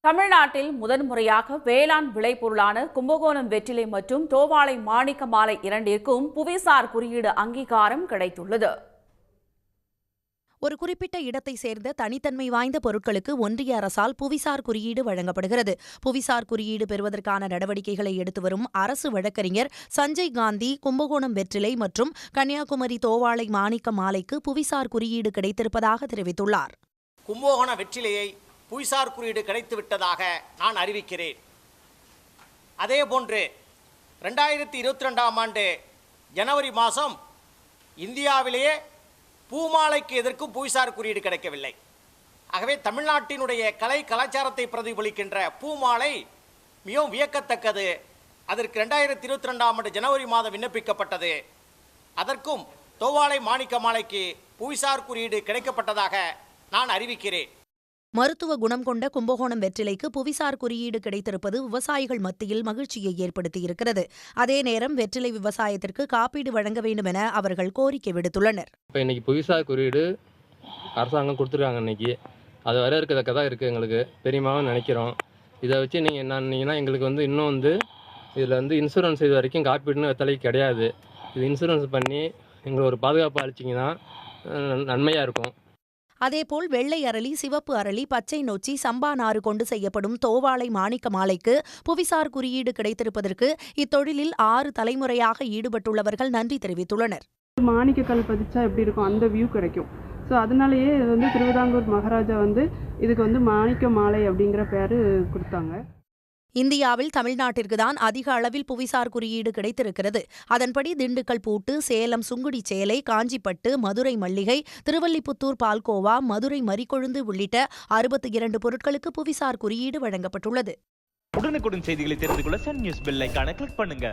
தமிழ்நாட்டில் முதன்முறையாக வேளாண் விளைபொருளான கும்பகோணம் வெற்றிலை மற்றும் தோவாளை மாணிக்க மாலை இரண்டிற்கும் புவிசார் குறியீடு அங்கீகாரம் கிடைத்துள்ளது. ஒரு குறிப்பிட்ட இடத்தை சேர்ந்த தனித்தன்மை வாய்ந்த பொருட்களுக்கு ஒன்றிய அரசால் புவிசார் குறியீடு வழங்கப்படுகிறது. புவிசார் குறியீடு பெறுவதற்கான நடவடிக்கைகளை எடுத்து வரும் அரசு வழக்கறிஞர் சஞ்சய் காந்தி கும்பகோணம் வெற்றிலை மற்றும் கன்னியாகுமரி தோவாளை மாணிக்க மாலைக்கு புவிசார் குறியீடு கிடைத்திருப்பதாக தெரிவித்துள்ளார். கும்பகோண வெற்றிலையை புவிசார் குறியீடு கிடைத்துவிட்டதாக நான் அறிவிக்கிறேன். அதேபோன்று 2022ஆம் ஆண்டு ஜனவரி மாதம் இந்தியாவிலேயே பூமாலைக்கு எதற்கும் புவிசார் குறியீடு கிடைக்கவில்லை. ஆகவே தமிழ்நாட்டினுடைய கலை கலாச்சாரத்தை பிரதிபலிக்கின்ற பூமாலை மிகவும் வியக்கத்தக்கது. அதற்கு 2022ஆம் ஆண்டு ஜனவரி மாதம் விண்ணப்பிக்கப்பட்டது. அதற்கும் தோவாளை மாணிக்க மாலைக்கு புவிசார் குறியீடு கிடைக்கப்பட்டதாக நான் அறிவிக்கிறேன். மருத்துவ குணம் கொண்ட கும்பகோணம் வெற்றிலைக்கு புவிசார் குறியீடு கிடைத்திருப்பது விவசாயிகள் மத்தியில் மகிழ்ச்சியை ஏற்படுத்தியிருக்கிறது. அதே நேரம் வெற்றிலை விவசாயத்திற்கு காப்பீடு வழங்க வேண்டும் என அவர்கள் கோரிக்கை விடுத்துள்ளனர். இப்போ இன்னைக்கு புவிசார் குறியீடு அரசாங்கம் கொடுத்துருக்காங்க. இன்னைக்கு அது வர இருக்கதான் இருக்குது. எங்களுக்கு பெரியமாவும் நினைக்கிறோம். இதை வச்சு நீங்கள் என்னன்னீங்கன்னா எங்களுக்கு இன்னும் இதில் இன்சூரன்ஸ் இது வரைக்கும் காப்பீடுன்னு வெத்தலைக்கு கிடையாது. இது இன்சூரன்ஸ் பண்ணி எங்களுக்கு ஒரு பாதுகாப்பு அளிச்சிங்கன்னா நன்மையாக இருக்கும். அதேபோல் வெள்ளை அரளி, சிவப்பு அரளி, பச்சை நொச்சி, சம்பா நாறு கொண்டு செய்யப்படும் தோவாளை மாணிக்க மாலைக்கு புவிசார் குறியீடு கிடைத்திருப்பதற்கு இத்தொழிலில் 6 தலைமுறையாக ஈடுபட்டுள்ளவர்கள் நன்றி தெரிவித்துள்ளனர். மாணிக்க கல் பதிச்சா எப்படி இருக்கும் அந்த வியூ கிடைக்கும். ஸோ அதனாலேயே திருவிதாங்கூர் மகாராஜா இதுக்கு மாணிக்க மாலை அப்படிங்கிற பேர் கொடுத்தாங்க. இந்தியாவில் தமிழ்நாட்டிற்குதான் அதிக அளவில் புவிசார் குறியீடு கிடைத்திருக்கிறது. அதன்படி திண்டுக்கல் பூட்டு, சேலம் சுங்குடி சேலை, காஞ்சிப்பட்டு, மதுரை மல்லிகை, திருவல்லிபுத்தூர் பால்கோவா, மதுரை மரிக்கொழுந்து உள்ளிட்ட 62 பொருட்களுக்கு புவிசார் குறியீடு வழங்கப்பட்டுள்ளது. உடனுக்குடன் செய்திகளை தெரிந்து கொள்ள சன் நியூஸ் பெல் ஐகானை கிளிக் பண்ணுங்க.